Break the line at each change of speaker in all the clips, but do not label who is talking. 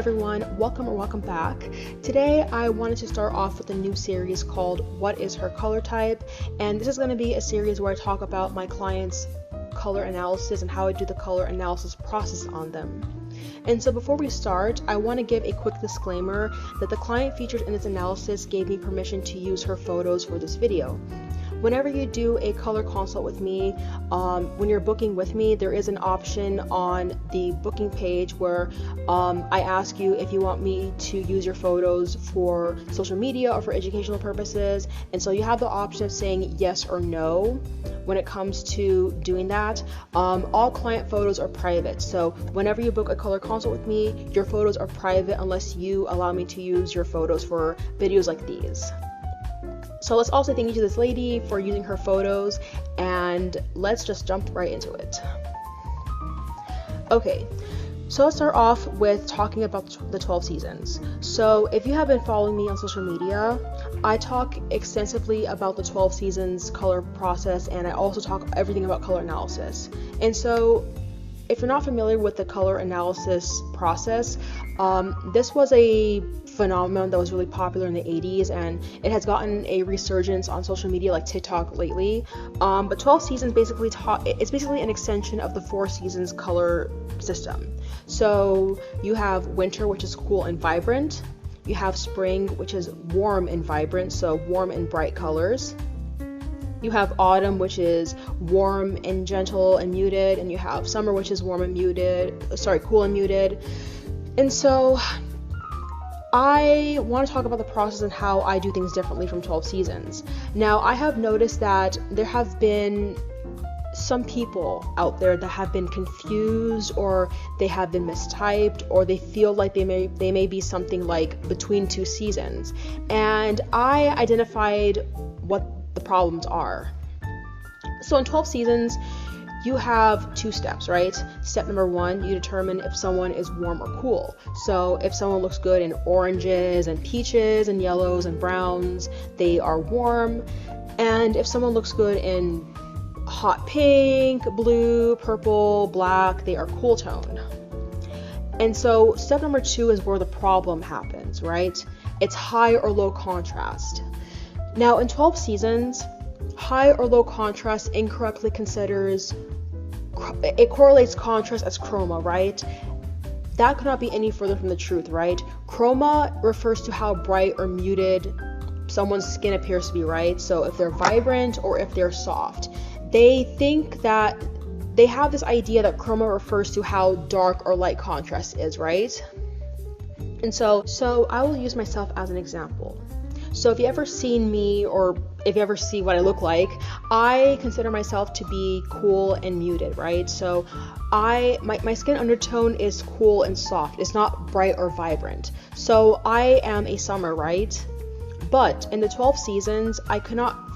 everyone, welcome back. Today I wanted to start off with a new series called What is Her Color Type, and this is going to be a series where I talk about my clients' color analysis and how I do the color analysis process on them. And so before we start, I want to give a quick disclaimer that the client featured in this analysis gave me permission to use her photos for this video. Whenever you do a color consult with me, when you're booking with me, there is an option on the booking page where I ask you if you want me to use your photos for social media or for educational purposes. And so you have the option of saying yes or no when it comes to doing that. All client photos are private. So whenever you book a color consult with me, your photos are private unless you allow me to use your photos for videos like these. So let's also thank you to this lady for using her photos, and let's just jump right into it. Okay, so let's start off with talking about the 12 seasons. So if you have been following me on social media, I talk extensively about the 12 seasons color process, and I also talk everything about color analysis. And so if you're not familiar with the color analysis process, this was a phenomenon that was really popular in the 80s, and it has gotten a resurgence on social media like TikTok lately. But 12 seasons it's basically an extension of the 4 seasons color system. So you have winter, which is cool and vibrant. You have spring, which is warm and vibrant, so warm and bright colors. You have autumn, which is warm and gentle and muted, and you have summer, which is cool and muted. And so I want to talk about the process and how I do things differently from 12 seasons. Now, I have noticed that there have been some people out there that have been confused, or they have been mistyped, or they feel like they may be something like between 2 seasons. And I identified what the problems are. So in 12 seasons, you have 2 steps, right? Step number 1, you determine if someone is warm or cool. So if someone looks good in oranges and peaches and yellows and browns, they are warm. And if someone looks good in hot pink, blue, purple, black, they are cool tone. And so step number 2 is where the problem happens, right? It's high or low contrast. Now in 12 seasons, high or low contrast incorrectly correlates contrast as chroma, right? That could not be any further from the truth, right? Chroma refers to how bright or muted someone's skin appears to be, right? So if they're vibrant or if they're soft. They think that they have this idea that chroma refers to how dark or light contrast is, right? And so I will use myself as an example. So if you ever seen me, or if you ever see what I look like, I consider myself to be cool and muted, right? So my skin undertone is cool and soft. It's not bright or vibrant. So I am a summer, right? But in the 12 seasons,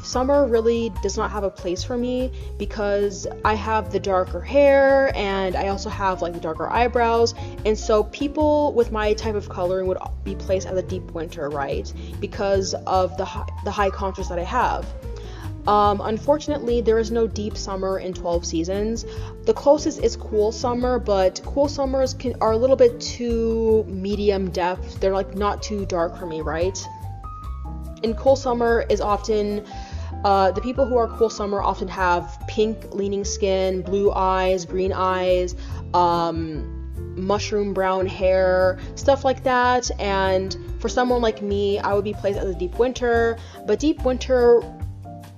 summer really does not have a place for me because I have the darker hair and I also have like the darker eyebrows. And so people with my type of coloring would be placed as a deep winter, right? Because of the high contrast that I have. Unfortunately, there is no deep summer in 12 seasons. The closest is cool summer, but cool summers are a little bit too medium depth. They're like not too dark for me, right? And cool summer is often, the people who are cool summer often have pink leaning skin, blue eyes, green eyes, mushroom brown hair, stuff like that. And for someone like me, I would be placed as a deep winter. But deep winter,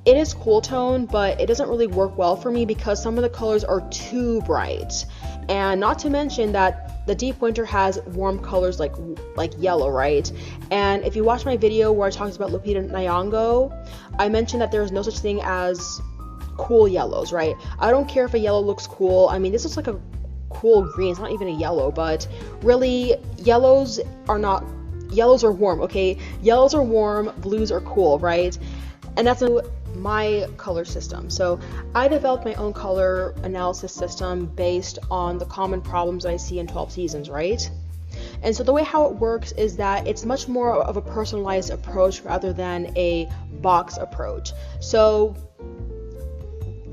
it is cool tone, but it doesn't really work well for me because some of the colors are too bright. And not to mention that the deep winter has warm colors like yellow, right? And if you watch my video where I talked about Lupita Nyong'o, I mentioned that there is no such thing as cool yellows, right? I don't care if a yellow looks cool. I mean, this looks like a cool green. It's not even a yellow, but really, yellows are warm, okay? Yellows are warm, blues are cool, right? And that's my color system. So I developed my own color analysis system based on the common problems I see in 12 seasons, right? And so the way how it works is that it's much more of a personalized approach rather than a box approach. So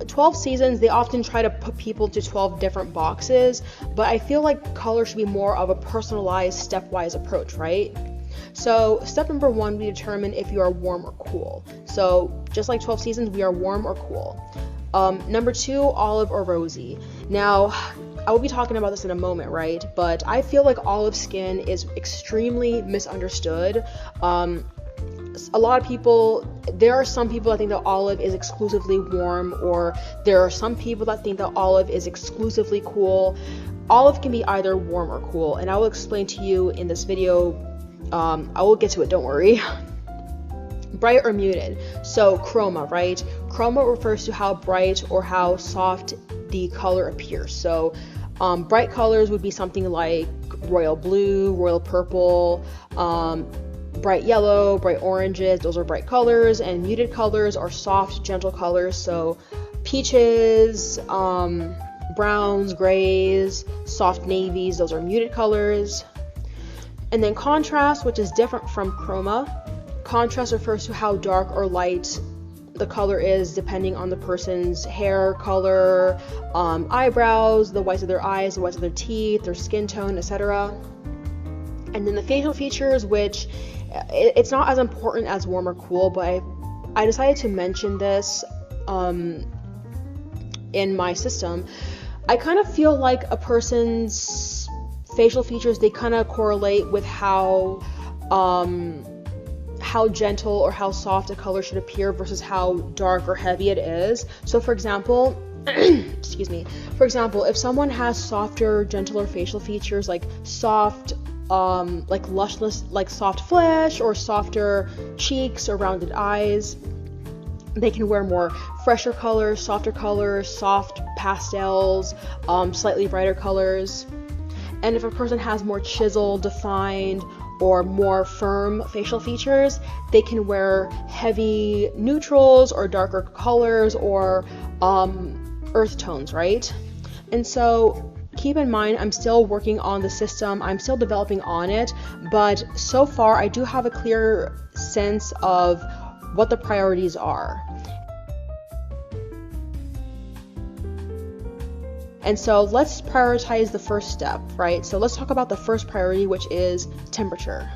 12 seasons, they often try to put people into 12 different boxes, but I feel like color should be more of a personalized, stepwise approach, right? So step number 1, we determine if you are warm or cool. So just like 12 seasons, we are warm or cool. Number 2, olive or rosy. Now, I will be talking about this in a moment, right? But I feel like olive skin is extremely misunderstood. A lot of people, there are some people that think that olive is exclusively warm, or there are some people that think that olive is exclusively cool. Olive can be either warm or cool, and I will explain to you in this video. I will get to it, don't worry. Bright or muted. So chroma, right? Chroma refers to how bright or how soft the color appears. So bright colors would be something like royal blue, royal purple, bright yellow, bright oranges. Those are bright colors, and muted colors are soft, gentle colors. So peaches, browns, grays, soft navies, those are muted colors. And then contrast, which is different from chroma. Contrast refers to how dark or light the color is depending on the person's hair color, eyebrows, the whites of their eyes, the whites of their teeth, their skin tone, etc. And then the facial features, which it's not as important as warm or cool, but I decided to mention this in my system. I kind of feel like a person's facial features, they kind of correlate with how gentle or how soft a color should appear versus how dark or heavy it is. So for example, excuse me, for example, if someone has softer, gentler facial features, like soft, like lushness, like soft flesh, or softer cheeks or rounded eyes, they can wear more fresher colors, softer colors, soft pastels, slightly brighter colors. And if a person has more chiseled, defined, or more firm facial features, they can wear heavy neutrals or darker colors or earth tones, right? And so keep in mind, I'm still working on the system, I'm still developing on it, but so far I do have a clear sense of what the priorities are. And so let's prioritize the first step, right? So let's talk about the first priority, which is temperature.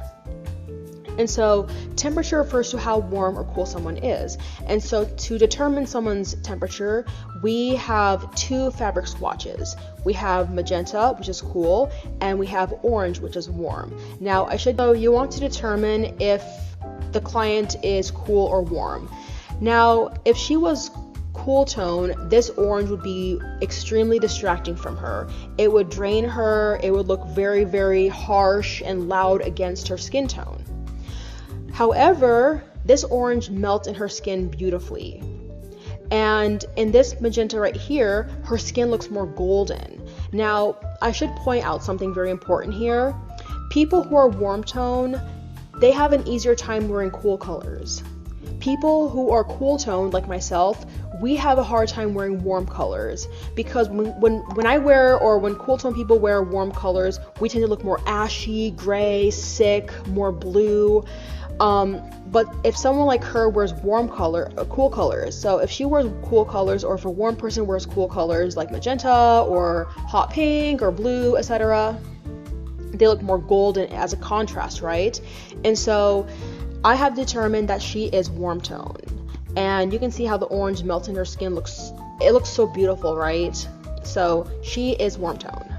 And so temperature refers to how warm or cool someone is. And so to determine someone's temperature, we have 2 fabric swatches. We have magenta, which is cool, and we have orange, which is warm. Now, you want to determine if the client is cool or warm. Now, if she was cool tone, this orange would be extremely distracting from her. It would drain her, it would look very, very harsh and loud against her skin tone. However, this orange melts in her skin beautifully. And in this magenta right here, her skin looks more golden. Now, I should point out something very important here. People who are warm tone, they have an easier time wearing cool colors. People who are cool toned, like myself, we have a hard time wearing warm colors, because when I wear, or when cool tone people wear warm colors, we tend to look more ashy, gray, sick, more blue. But if someone like her wears cool colors, so if she wears cool colors, or if a warm person wears cool colors like magenta or hot pink or blue, etc., they look more golden as a contrast, right? And so I have determined that she is warm tone, and you can see how the orange melts in her skin. It looks so beautiful, right? So she is warm tone.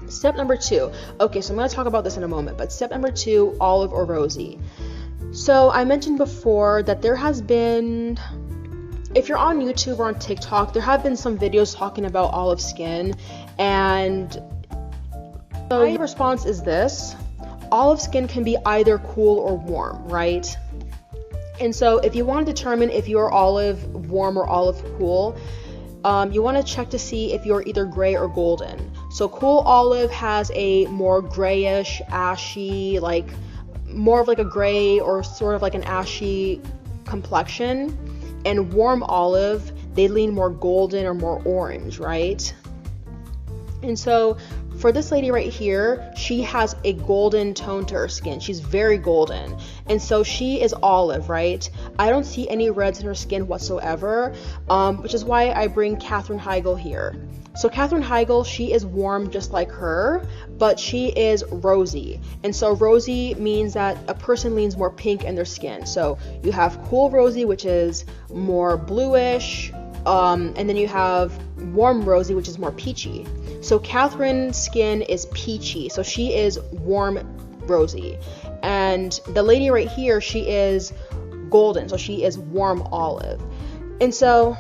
Step number 2. Okay, so I'm going to talk about this in a moment, but step number 2, olive or rosy. So I mentioned before that there has been, if you're on YouTube or on TikTok, there have been some videos talking about olive skin, and so my response is this: olive skin can be either cool or warm, right? And so if you want to determine if you're olive warm or olive cool, you want to check to see if you're either gray or golden. So cool olive has a more grayish, ashy, like more of like a gray or sort of like an ashy complexion. And warm olive, they lean more golden or more orange, right? And so for this lady right here, she has a golden tone to her skin. She's very golden. And so she is olive, right? I don't see any reds in her skin whatsoever, which is why I bring Katherine Heigl here. So Katherine Heigl, she is warm just like her, but she is rosy. And so rosy means that a person leans more pink in their skin. So you have cool rosy, which is more bluish, and then you have warm rosy, which is more peachy. So Catherine's skin is peachy, so she is warm rosy. And the lady right here, she is golden, so she is warm olive. And so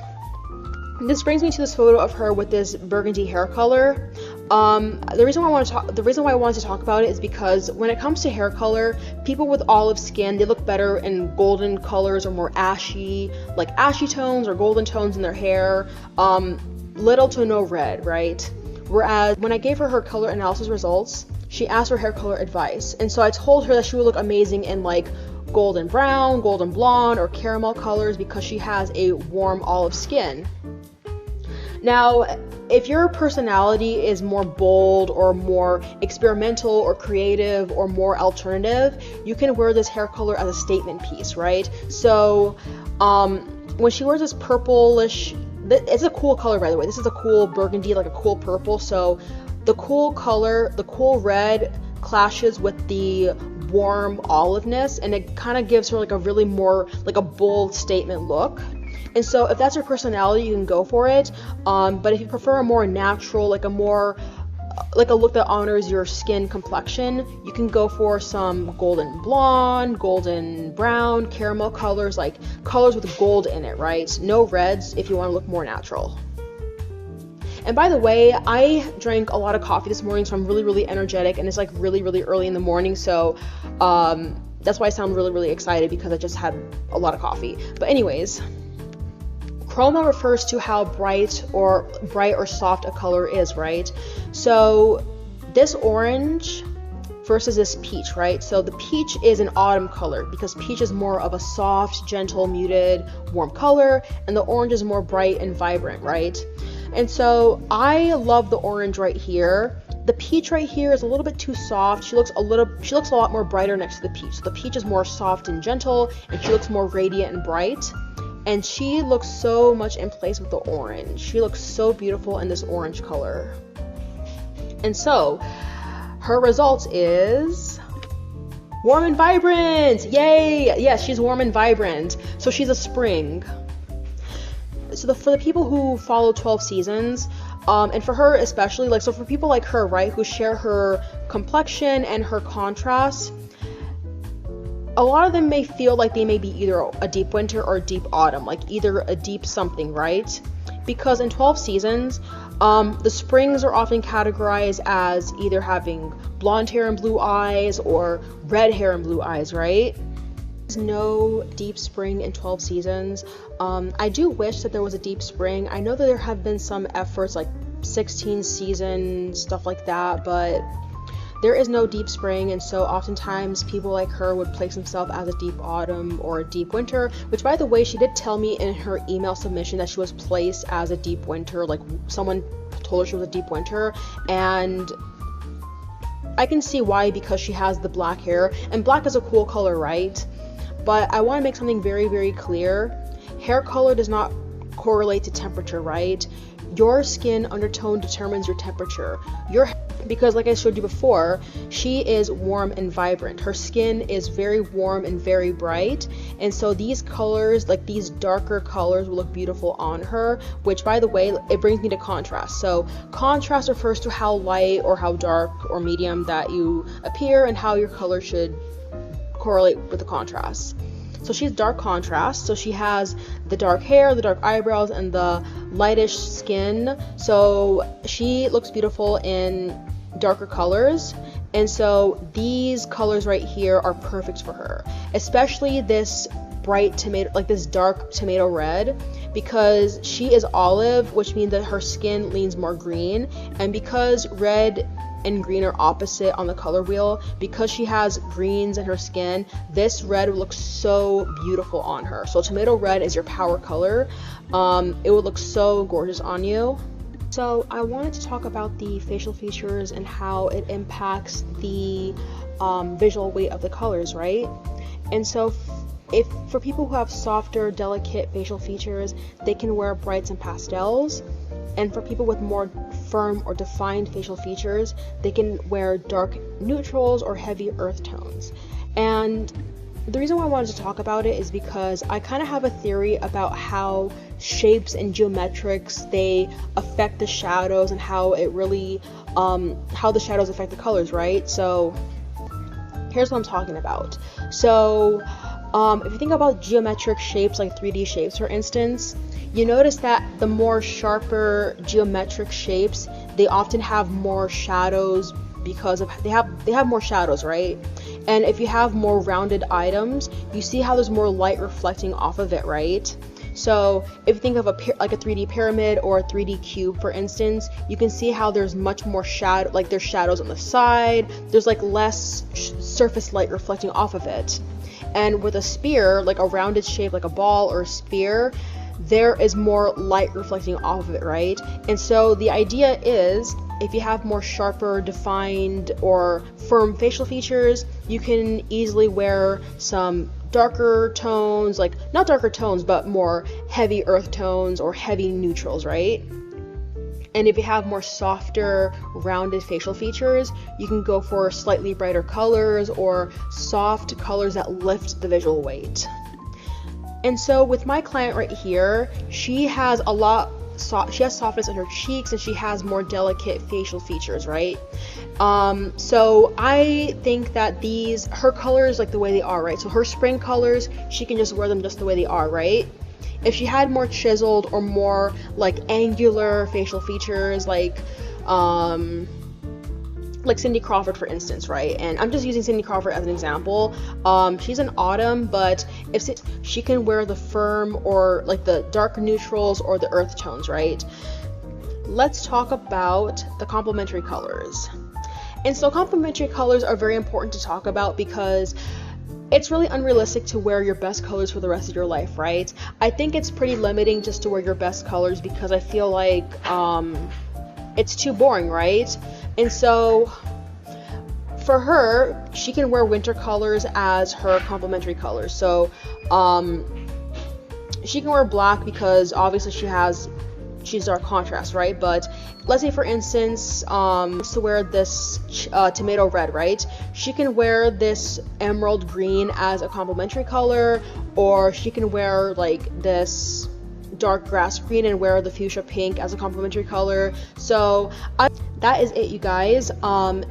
this brings me to this photo of her with this burgundy hair color. The reason why I wanted to talk about it is because when it comes to hair color, people with olive skin, they look better in golden colors or more ashy, like ashy tones or golden tones in their hair. Little to no red, right? Whereas when I gave her color analysis results, she asked for hair color advice. And so I told her that she would look amazing in like golden brown, golden blonde, or caramel colors because she has a warm olive skin. Now, if your personality is more bold or more experimental or creative or more alternative, you can wear this hair color as a statement piece, right? So when she wears this purplish, it's a cool color, by the way. This is a cool burgundy, like a cool purple. So the cool color, the cool red clashes with the warm oliveness, and it kind of gives her like a really more like a bold statement look. And so if that's your personality, you can go for it. But if you prefer a more natural, like a look that honors your skin complexion, you can go for some golden blonde, golden brown, caramel colors, like colors with gold in it, right? No reds if you want to look more natural. And by the way, I drank a lot of coffee this morning, so I'm really, really energetic, and it's like really, really early in the morning, so that's why I sound really, really excited, because I just had a lot of coffee. But anyways, chroma refers to how bright or soft a color is, right? So this orange versus this peach, right? So the peach is an autumn color because peach is more of a soft, gentle, muted, warm color, and the orange is more bright and vibrant, right? And so I love the orange right here. The peach right here is a little bit too soft. She looks a lot more brighter next to the peach. So the peach is more soft and gentle, and she looks more radiant and bright. And she looks so much in place with the orange. She looks so beautiful in this orange color. And so her results is warm and vibrant. Yay! Yes, she's warm and vibrant. So she's a spring. So for the people who follow 12 seasons, and for her especially, like, so for people like her, right, who share her complexion and her contrast, a lot of them may feel like they may be either a deep winter or a deep autumn, like either a deep something, right? Because in 12 seasons, the springs are often categorized as either having blonde hair and blue eyes or red hair and blue eyes, right? There's no deep spring in 12 seasons. I do wish that there was a deep spring. I know that there have been some efforts like 16 seasons, stuff like that, but there is no deep spring, and so oftentimes people like her would place themselves as a deep autumn or a deep winter, which, by the way, she did tell me in her email submission that she was placed as a deep winter, like someone told her she was a deep winter, and I can see why, because she has the black hair, and black is a cool color, right? But I want to make something very, very clear. Hair color does not correlate to temperature, right? Your skin undertone determines your temperature. Because like I showed you before, she is warm and vibrant. Her skin is very warm and very bright, and so these colors, like these darker colors, will look beautiful on her, which, by the way, it brings me to contrast. So contrast refers to how light or how dark or medium that you appear and how your color should correlate with the contrast. So she's dark contrast, so she has the dark hair, the dark eyebrows, and the lightish skin, so she looks beautiful in darker colors. And so these colors right here are perfect for her, especially this bright tomato, like this dark tomato red, because she is olive, which means that her skin leans more green, and because red and green are opposite on the color wheel, because she has greens in her skin, this red looks so beautiful on her. So tomato red is your power color. It would look so gorgeous on you. So I wanted to talk about the facial features and how it impacts the visual weight of the colors, right? And so if for people who have softer, delicate facial features, they can wear brights and pastels. And for people with more firm or defined facial features, they can wear dark neutrals or heavy earth tones. And the reason why I wanted to talk about it is because I kind of have a theory about how shapes and geometrics, they affect the shadows and how it really, how the shadows affect the colors, right? So here's what I'm talking about. So if you think about geometric shapes, like 3D shapes, for instance, you notice that the more sharper geometric shapes, they often have more shadows because of they have more shadows, right? And if you have more rounded items, you see how there's more light reflecting off of it, right? So if you think of like a 3D pyramid or a 3D cube, for instance, you can see how there's much more shadow, like there's shadows on the side, there's like less surface light reflecting off of it. And with a sphere, like a rounded shape, like a ball or a spear, there is more light reflecting off of it, right? And so the idea is, if you have more sharper, defined, or firm facial features, you can easily wear some darker tones, like not darker tones, but more heavy earth tones or heavy neutrals, right? And if you have more softer, rounded facial features, you can go for slightly brighter colors or soft colors that lift the visual weight. And so with my client right here, she has she has softness in her cheeks and she has more delicate facial features, right? So I think that her colors, like the way they are, right? So her spring colors, she can just wear them just the way they are, right? If she had more chiseled or more like angular facial features, like Cindy Crawford, for instance, right? And I'm just using Cindy Crawford as an example. She's an autumn, but if she can wear the firm or like the dark neutrals or the earth tones, right? Let's talk about the complementary colors. And so complementary colors are very important to talk about because it's really unrealistic to wear your best colors for the rest of your life, right? I think it's pretty limiting just to wear your best colors because I feel like it's too boring, right? And so for her, she can wear winter colors as her complementary colors. So she can wear black because obviously she's dark contrast, right? But let's say, for instance, to wear this tomato red, right? She can wear this emerald green as a complementary color, or she can wear like this dark grass green and wear the fuchsia pink as a complementary color. So that is it, you guys.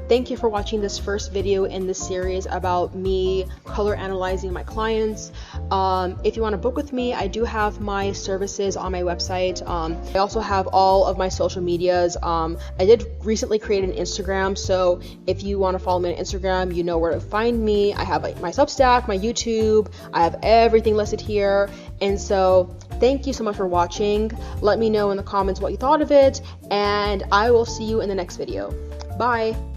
Thank you for watching this first video in this series about me color analyzing my clients. If you want to book with me, I do have my services on my website. I also have all of my social medias. I did recently create an Instagram, so if you want to follow me on Instagram, you know where to find me. I have my Substack, my YouTube, I have everything listed here. And so thank you so much for watching. Let me know in the comments what you thought of it, and I will see you in the next video. Bye!